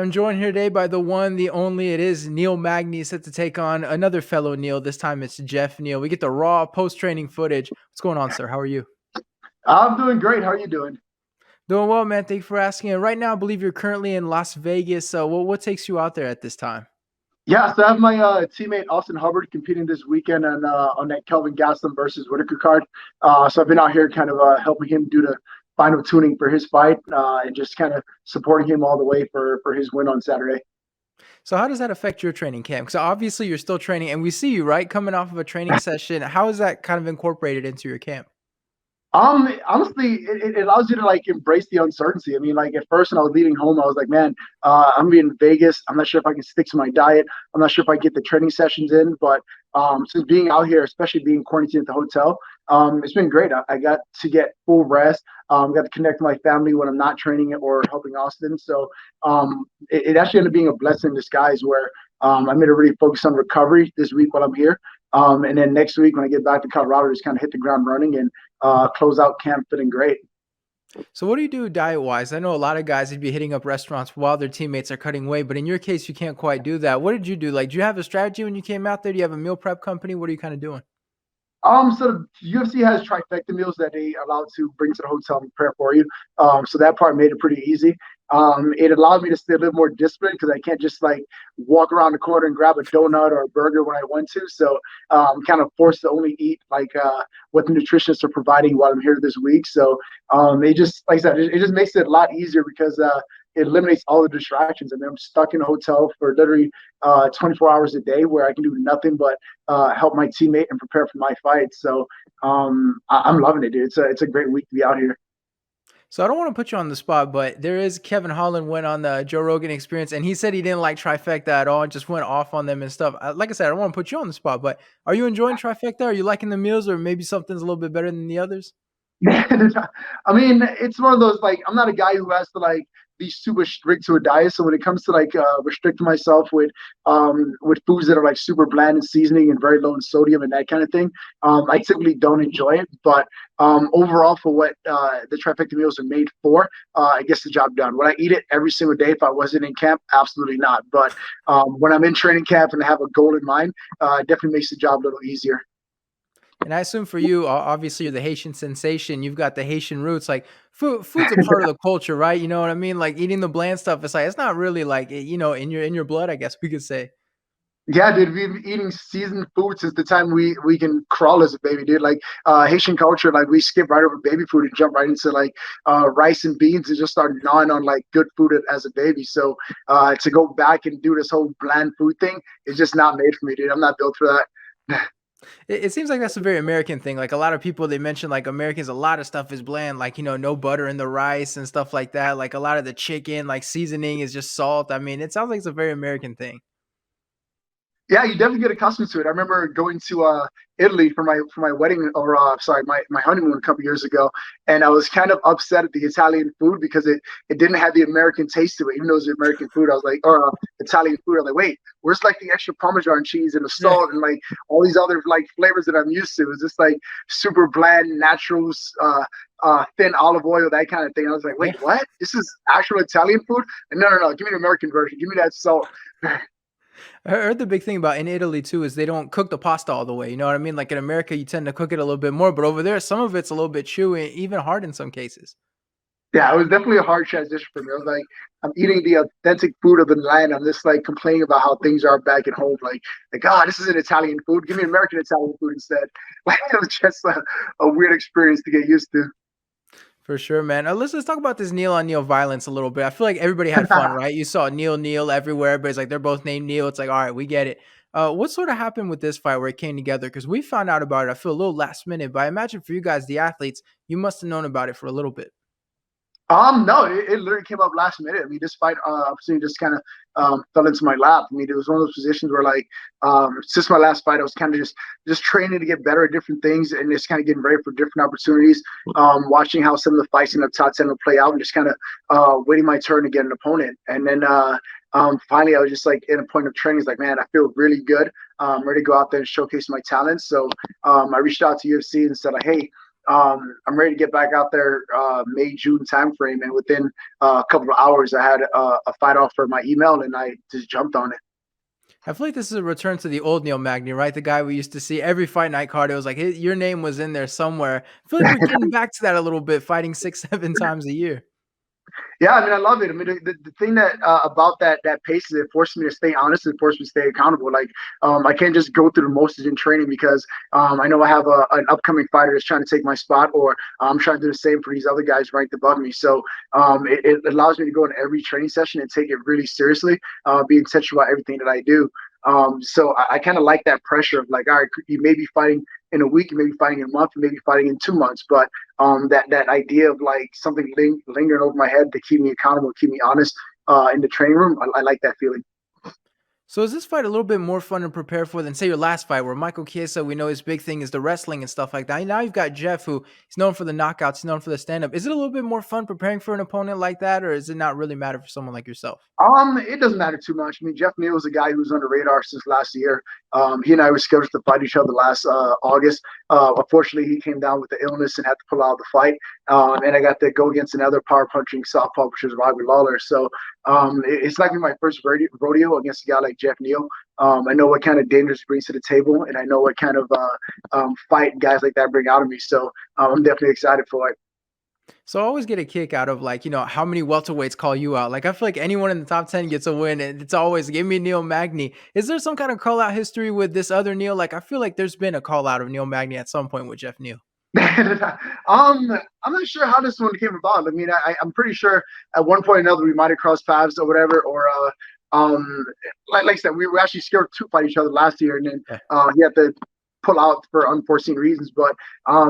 I'm joined here today by the one, the only. It is Neil Magny set to take on another fellow Neil. This time it's Jeff Neal. We get the raw post-training footage. What's going on, sir? How are you? I'm doing great. How are you doing? Doing well, man. Thank you for asking. And right now, I believe you're currently in Las Vegas. So, what takes you out there at this time? Yeah, so I have my teammate Austin Hubbard competing this weekend on that Kelvin Gastelum versus Whitaker card. So I've been out here kind of helping him do the final tuning for his fight and just kind of supporting him all the way for his win on Saturday. So, how does that affect your training camp? Because obviously, you're still training, and we see you right coming off of a training session. How is that kind of incorporated into your camp? Honestly, it allows you to like embrace the uncertainty. I mean, like at first when I was leaving home, I was like, man, I'm gonna be in Vegas. I'm not sure if I can stick to my diet. I'm not sure if I get the training sessions in, but since being out here, especially being quarantined at the hotel, it's been great. I got to get full rest. Got to connect with my family when I'm not training or helping Austin. So it actually ended up being a blessing in disguise where I'm going to really focus on recovery this week while I'm here. And then next week when I get back to Colorado, just kind of hit the ground running and close out camp feeling great. So, what do you do diet wise? I know a lot of guys would be hitting up restaurants while their teammates are cutting weight, but in your case, you can't quite do that. What did you do? Like, do you have a strategy when you came out there? Do you have a meal prep company? What are you kind of doing? So the UFC has trifecta meals that they allow to bring to the hotel and prepare for you. So that part made it pretty easy. It allowed me to stay a little more disciplined because I can't just like walk around the corner and grab a donut or a burger when I want to. So kind of forced to only eat like what the nutritionists are providing while I'm here this week. So it just, like I said, it just makes it a lot easier because it eliminates all the distractions. I mean, I'm stuck in a hotel for literally 24 hours a day where I can do nothing but help my teammate and prepare for my fight. So I'm loving it, dude. It's a great week to be out here. So, I don't want to put you on the spot, but there is Kevin Holland went on the Joe Rogan Experience, and he said he didn't like trifecta at all, and just went off on them and stuff. Like I said, I don't want to put you on the spot, but are you enjoying trifecta? Are you liking the meals, or maybe something's a little bit better than the others? I mean, it's one of those like I'm not a guy who has to like be super strict to a diet. So when it comes to like restricting myself with foods that are like super bland in seasoning and very low in sodium and that kind of thing, I typically don't enjoy it. But overall, for what the trifecta meals are made for, it gets the job done. Would I eat it every single day if I wasn't in camp? Absolutely not. But when I'm in training camp and I have a goal in mind, it definitely makes the job a little easier. And I assume for you, obviously, you're the Haitian sensation. You've got the Haitian roots. Like food's a part of the culture, right? You know what I mean? Like eating the bland stuff. It's like it's not really like in your blood. I guess we could say. Yeah, dude, we've been eating seasoned food since the time we can crawl as a baby, dude. Like Haitian culture, like we skip right over baby food and jump right into like rice and beans and just start gnawing on like good food as a baby. So to go back and do this whole bland food thing is just not made for me, dude. I'm not built for that. It seems like that's a very American thing. Like a lot of people, they mention like Americans, a lot of stuff is bland. Like no butter in the rice and stuff like that. Like a lot of the chicken, like seasoning is just salt. I mean, it sounds like it's a very American thing. Yeah, you definitely get accustomed to it. I remember going to Italy for my wedding or sorry, my honeymoon a couple years ago, and I was kind of upset at the Italian food because it didn't have the American taste to it, even though it was American food. I was like, or Italian food. I was like, wait, where's like the extra Parmesan cheese and the Yeah. salt and like all these other like flavors that I'm used to? It's just like super bland, naturals, thin olive oil, that kind of thing. I was like, wait, Yeah. what? This is actual Italian food? And no, no, no, give me the American version. Give me that salt. I heard the big thing about in Italy too is they don't cook the pasta all the way. You know what I mean? Like in America, you tend to cook it a little bit more, but over there, some of it's a little bit chewy, even hard in some cases. Yeah, it was definitely a hard transition for me. I was like, I'm eating the authentic food of the land. I'm just like complaining about how things are back at home. God, this isn't Italian food. Give me American Italian food instead. Like, it was just a weird experience to get used to. For sure, man. Let's talk about this Neil on Neil violence a little bit. I feel like everybody had fun, right? You saw Neil everywhere, but it's like they're both named Neil. It's like, all right, we get it. What sort of happened with this fight where it came together? Because we found out about it. I feel a little last minute, but I imagine for you guys, the athletes, you must have known about it for a little bit. No, it literally came up last minute. I mean, this fight opportunity just kind of fell into my lap. I mean, it was one of those positions where like since my last fight, I was kind of just training to get better at different things and just kind of getting ready for different opportunities. Watching how some of the fights in the top 10 will play out and just kind of waiting my turn to get an opponent. And then finally, I was just like in a point of training. It's like, man, I feel really good. I'm ready to go out there and showcase my talents. So I reached out to UFC and said, like, hey, I'm ready to get back out there May, June timeframe, and within a couple of hours, I had a fight offer in my email, and I just jumped on it. I feel like this is a return to the old Neil Magny, right? The guy we used to see every fight night card. It was like your name was in there somewhere. I feel like we're getting back to that a little bit, fighting 6, 7 times a year. Yeah, I mean, I love it. I mean, the thing that about that pace is it forced me to stay honest. It forced me to stay accountable. Like, I can't just go through the motions in training because I know I have an upcoming fighter that's trying to take my spot, or I'm trying to do the same for these other guys ranked above me. So it allows me to go in every training session and take it really seriously, be intentional about everything that I do. So I kind of like that pressure of like, all right, you may be fighting in a week, you may be fighting in a month, you may be fighting in 2 months, but that idea of like something lingering over my head to keep me accountable, keep me honest in the training room, I like that feeling. So is this fight a little bit more fun to prepare for than say your last fight, where Michael Chiesa, we know his big thing is the wrestling and stuff like that. Now you've got Jeff, who he's known for the knockouts, he's known for the stand-up. Is it a little bit more fun preparing for an opponent like that, or does it not really matter for someone like yourself? It doesn't matter too much. I mean, Jeff Neal is a guy who's on the radar since last year. He and I were scheduled to fight each other last August. Unfortunately, he came down with the illness and had to pull out of the fight. And I got to go against another power punching southpaw, which is Robert Lawler. So it's likely my first rodeo against a guy like Jeff Neal. I know what kind of dangers he brings to the table, and I know what kind of fight guys like that bring out of me. So I'm definitely excited for it. So I always get a kick out of like, how many welterweights call you out? Like I feel like anyone in the top 10 gets a win, and it's always give me Neil Magny. Is there some kind of call out history with this other Neil? Like I feel like there's been a call out of Neil Magny at some point with Jeff Neal. I'm not sure how this one came about. I mean, I'm pretty sure at one point or another we might have crossed paths or whatever, or like I said, we were actually scared to fight each other last year, and then he had to pull out for unforeseen reasons. But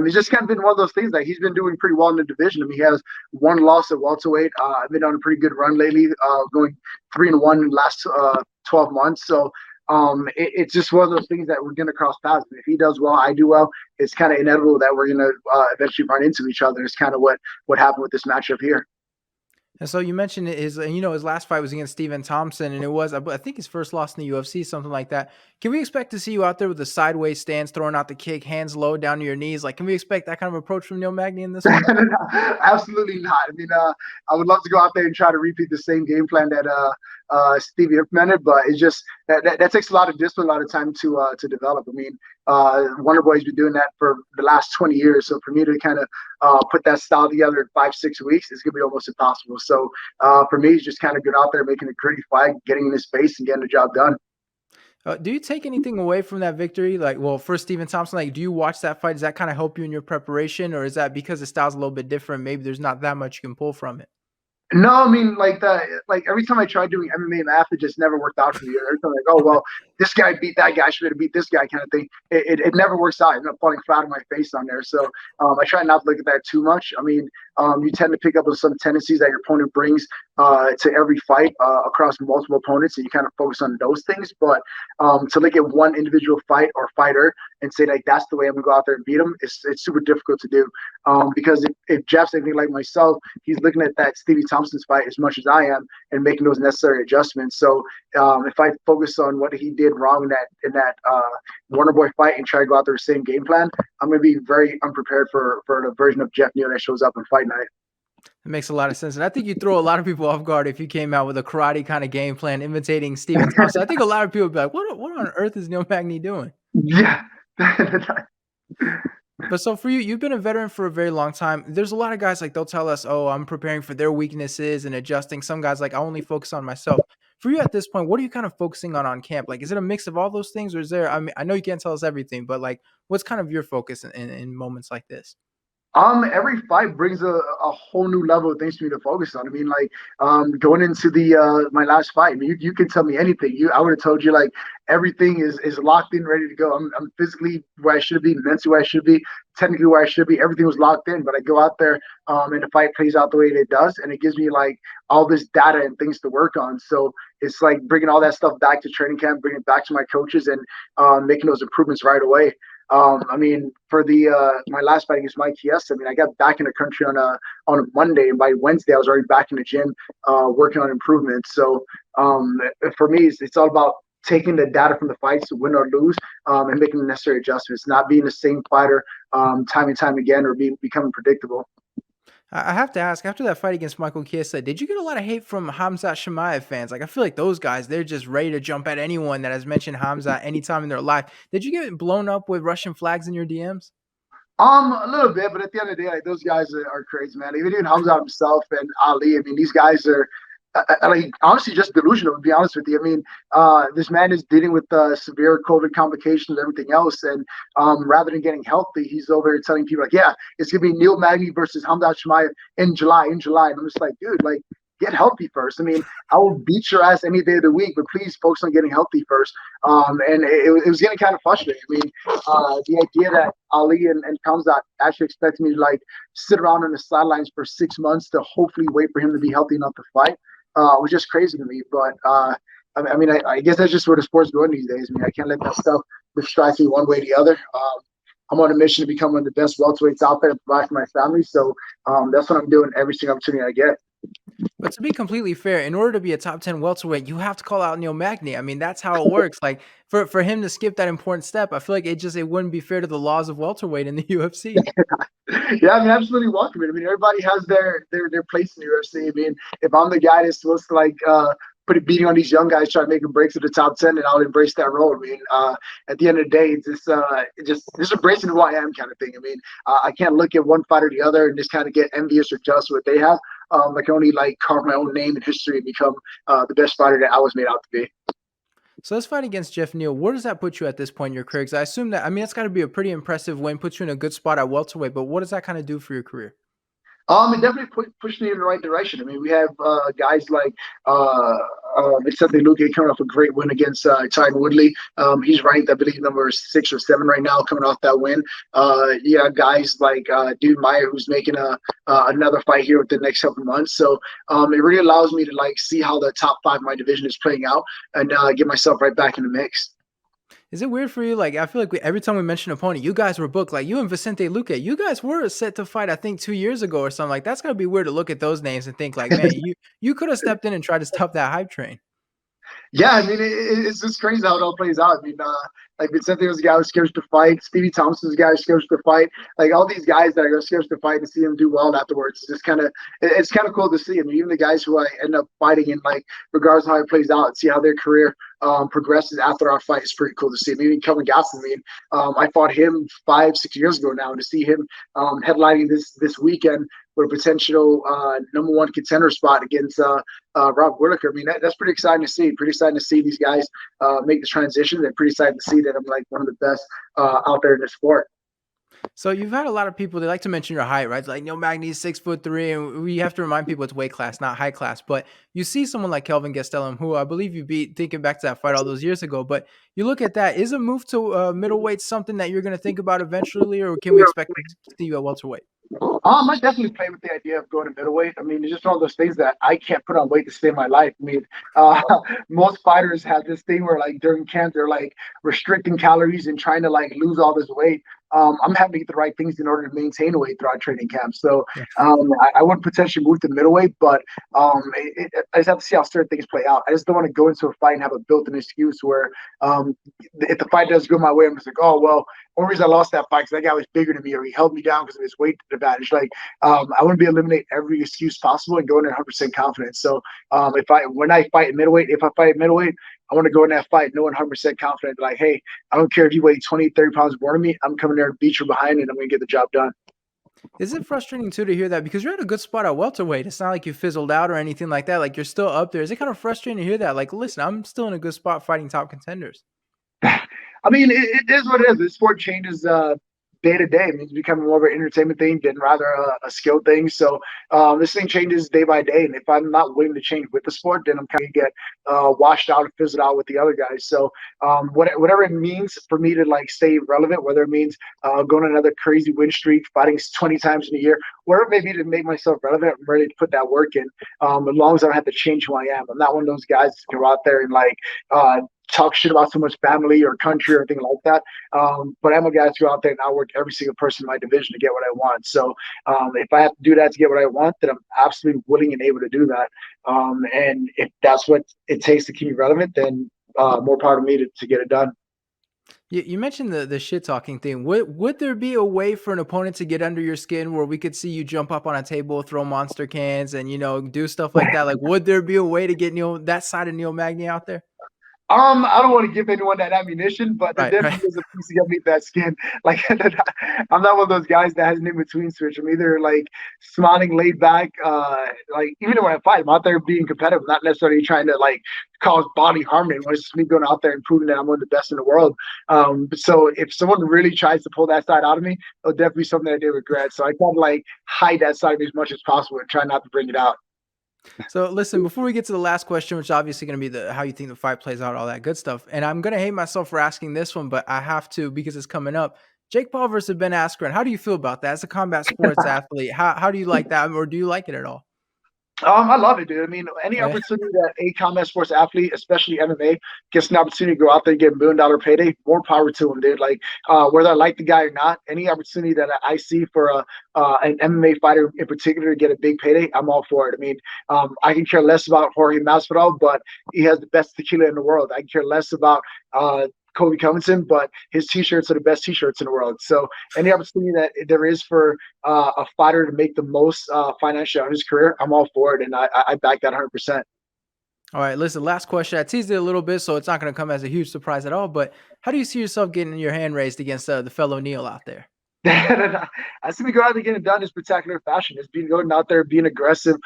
it's just kind of been one of those things that he's been doing pretty well in the division. I mean, he has one loss at welterweight. I've been on a pretty good run lately, going 3-1 in the last 12 months. So it's just one of those things that we're going to cross paths. If he does well, I do well. It's kind of inevitable that we're going to eventually run into each other. It's kind of what happened with this matchup here. And so you mentioned his last fight was against Stephen Thompson, and it was, I think, his first loss in the UFC, something like that. Can we expect to see you out there with the sideways stance, throwing out the kick, hands low down to your knees? Like, can we expect that kind of approach from Neil Magny in this one? Absolutely not. I mean, I would love to go out there and try to repeat the same game plan that Stevie implemented, but it's just that takes a lot of discipline, a lot of time to develop. I mean, Wonder Boy's been doing that for the last 20 years. So for me to kind of put that style together in 5-6 weeks is gonna be almost impossible. So for me, it's just kind of get out there, making a gritty fight, getting in his face, and getting the job done. Do you take anything away from that victory? Like, well, for Stephen Thompson, like, do you watch that fight? Does that kind of help you in your preparation, or is that because the style's a little bit different? Maybe there's not that much you can pull from it. No, I mean like every time I tried doing MMA math, it just never worked out for me. Every time like, oh well, this guy beat that guy, I should have beat this guy kind of thing. It never works out. I end up falling flat on my face on there. So I try not to look at that too much. I mean, you tend to pick up on some tendencies that your opponent brings to every fight across multiple opponents, and you kind of focus on those things. But to look at one individual fight or fighter and say like that's the way I'm gonna go out there and beat him, it's super difficult to do. Because if Jeff's anything like myself, he's looking at that Stevie Thompson's fight as much as I am and making those necessary adjustments. So if I focus on what he did wrong in that Warner Boy fight and try to go out there the same game plan, I'm going to be very unprepared for the version of Jeff Neal that shows up in fight night. It makes a lot of sense. And I think you throw a lot of people off guard if you came out with a karate kind of game plan imitating Stephen Thompson. I think a lot of people would be like, what on earth is Neil Magny doing? Yeah. But so for you, you've been a veteran for a very long time. There's a lot of guys like they'll tell us, oh, I'm preparing for their weaknesses and adjusting. Some guys like I only focus on myself. For you at this point, what are you kind of focusing on camp? Like, is it a mix of all those things, or is there? I mean, I know you can't tell us everything, but like, what's kind of your focus in moments like this? Every fight brings a whole new level of things for me to focus on. I mean, like, going into the my last fight, I mean, you can tell me anything. I would have told you like everything is locked in, ready to go. I'm physically where I should be, mentally where I should be, technically where I should be. Everything was locked in, but I go out there, and the fight plays out the way it does, and it gives me like all this data and things to work on. So it's like bringing all that stuff back to training camp, bringing it back to my coaches, and making those improvements right away. I mean, for the my last fight against Mike Chiesa, I mean, I got back in the country on a Monday, and by Wednesday, I was already back in the gym working on improvements. So for me, it's all about taking the data from the fights to win or lose, and making the necessary adjustments, not being the same fighter time and time again, or becoming predictable. I have to ask, after that fight against Michael Chiesa, did you get a lot of hate from Khamzat Chimaev fans? Like, I feel like those guys, they're just ready to jump at anyone that has mentioned Khamzat anytime in their life. Did you get blown up with Russian flags in your DMs? A little bit, but at the end of the day, like, those guys are crazy, man. Even Hamza himself and Ali. I mean, these guys are like honestly just delusional. To be honest with you, I mean, this man is dealing with severe COVID complications and everything else, and rather than getting healthy, he's over here telling people like, "Yeah, it's gonna be Neil Magny versus Khamzat Chimaev in July." In July, and I'm just like, dude, like, get healthy first. I mean, I will beat your ass any day of the week, but please focus on getting healthy first. And it was getting kind of frustrating. I mean, the idea that Ali and Khamzat actually expected me to like sit around on the sidelines for 6 months to hopefully wait for him to be healthy enough to fight was just crazy to me. But I guess that's just where the sport's going these days. I mean, I can't let that stuff distract me one way or the other. I'm on a mission to become one of the best welterweights out there and provide for my family. So that's what I'm doing every single opportunity I get. But to be completely fair, in order to be a top 10 welterweight, you have to call out Neil Magny. I mean, that's how it works. Like for him to skip that important step, I feel like it wouldn't be fair to the laws of welterweight in the UFC. Yeah, I mean, absolutely welcome it. I mean, everybody has their place in the UFC. I mean, if I'm the guy that's supposed to like put a beating on these young guys, try to make them break to the top 10, and I'll embrace that role. I mean, at the end of the day, it's just embracing who I am kind of thing. I mean, I can't look at one fight or the other and just kind of get envious or jealous of what they have. I can only like carve my own name in history and become the best fighter that I was made out to be. So let's fight against Jeff Neal. Where does that put you at this point in your career? Because I assume that, I mean, it's got to be a pretty impressive win, puts you in a good spot at welterweight, but what does that kind of do for your career? It definitely pushed me in the right direction. I mean, we have guys like Vicente Luque coming off a great win against Tyron Woodley. He's ranked, I believe, number 6 or 7 right now, coming off that win. Yeah, guys like Dude Meyer, who's making another fight here within the next couple of months. So it really allows me to like see how the top 5 of my division is playing out and get myself right back in the mix. Is it weird for you? Like, I feel like every time we mention an opponent, you guys were booked. Like, you and Vicente Luque, you guys were set to fight, I think, 2 years ago or something. Like, that's got to be weird to look at those names and think, like, man, you could have stepped in and tried to stop that hype train. Yeah, I mean, it's just crazy how it all plays out. I mean, like Vicente was a guy who's scared to fight. Stevie Thompson's a guy who's scared to fight. Like all these guys that are scared to fight and see them do well afterwards. It's kind of cool to see. I mean, even the guys who I end up fighting in, like regardless of how it plays out, and see how their career progresses after our fight is pretty cool to see. I mean, even Kelvin Gastelum, I mean, I fought him 5, 6 years ago now, and to see him headlining this weekend with a potential #1 contender spot against Rob Whittaker. I mean, that's pretty exciting to see. Pretty exciting to see these guys make the transition. And pretty excited to see that I'm like one of the best out there in the sport. So you've had a lot of people, they like to mention your height, right? Like Neil Magny is 6'3", and we have to remind people it's weight class, not high class. But you see someone like Kelvin Gastelum, who I believe you beat, thinking back to that fight all those years ago. But you look at that, is a move to middleweight something that you're going to think about eventually, or can we expect to see you at welterweight? I definitely play with the idea of going to middleweight. I mean, it's just one of those things that I can't put on weight to stay my life. I mean, most fighters have this thing where, like, during camp, they're like restricting calories and trying to like lose all this weight. I'm having to get the right things in order to maintain weight throughout training camp. So I would potentially move to middleweight, but I just have to see how certain things play out. I just don't want to go into a fight and have a built-in excuse where if the fight does go my way, I'm just like, oh, well, only reason I lost that fight because that guy was bigger than me or he held me down because of his weight advantage. Like, I want to be eliminate every excuse possible and go in at 100% confidence. So when I fight at middleweight, if I fight at middleweight, I want to go in that fight knowing 100% confident, like, hey, I don't care if you weigh 20, 30 pounds more than me. I'm coming there and beat you behind and I'm going to get the job done. Is it frustrating too to hear that, because you're at a good spot at welterweight? It's not like you fizzled out or anything like that. Like, you're still up there. Is it kind of frustrating to hear that? Like, listen, I'm still in a good spot fighting top contenders. I mean, it is what it is. The sport changes day to day. I mean, it's becoming more of an entertainment thing than rather a skill thing. So this thing changes day by day. And if I'm not willing to change with the sport, then I'm kind of get washed out and fizzled out with the other guys. So whatever it means for me to like stay relevant, whether it means going on another crazy win streak, fighting 20 times in a year, whatever it may be to make myself relevant, I'm ready to put that work in. As long as I don't have to change who I am. I'm not one of those guys that can go out there and like talk shit about someone's family or country or anything like that. But I'm a guy to go out there and outwork every single person in my division to get what I want. So if I have to do that to get what I want, then I'm absolutely willing and able to do that. And if that's what it takes to keep me relevant, then more power to me to get it done. You mentioned the shit talking thing. Would there be a way for an opponent to get under your skin where we could see you jump up on a table, throw monster cans, and do stuff like that? Like, would there be a way to get that side of Neil Magny out there? I don't want to give anyone that ammunition, but there Right, right. definitely is a piece to get me that skin. Like, I'm not one of those guys that has an in between switch. I'm either like smiling, laid back. Like even when I fight, I'm out there being competitive, not necessarily trying to like cause body harm. It's just me going out there and proving that I'm one of the best in the world. So if someone really tries to pull that side out of me, it'll definitely be something that they regret. So I try to like hide that side of me as much as possible and try not to bring it out. So listen, before we get to the last question, which is obviously going to be the how you think the fight plays out, all that good stuff, and I'm going to hate myself for asking this one, but I have to because it's coming up. Jake Paul versus Ben Askren. How do you feel about that as a combat sports athlete? How do you like that, or do you like it at all? I love it, dude. I mean, any Yeah. opportunity that a combat sports athlete, especially MMA, gets an opportunity to go out there and get $1 million payday, more power to him, dude. Like, whether I like the guy or not, any opportunity that I see for an MMA fighter in particular to get a big payday, I'm all for it. I mean, I can care less about Jorge Masvidal, but he has the best tequila in the world. I can care less about Kobe Covington, but his t-shirts are the best t-shirts in the world. So any opportunity that there is for a fighter to make the most financially out of his career, I'm all for it, and I back that 100%. All right, listen, last question. I teased it a little bit, so it's not going to come as a huge surprise at all. But how do you see yourself getting your hand raised against the fellow Neil out there? I see me go out there getting it done in spectacular fashion. It's being going out there, being aggressive,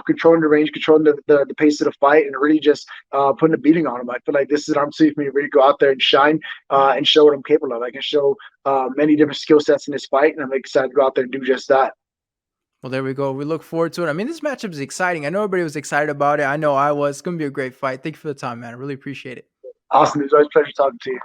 controlling the range, controlling the pace of the fight, and really just putting a beating on him. I feel like this is an opportunity for me to really go out there and shine and show what I'm capable of. I can show many different skill sets in this fight, and I'm excited to go out there and do just that. Well, there we go. We look forward to it. I mean, this matchup is exciting. I know everybody was excited about it. I know I was. It's going to be a great fight. Thank you for the time, man. I really appreciate it. Awesome. It was always a pleasure talking to you.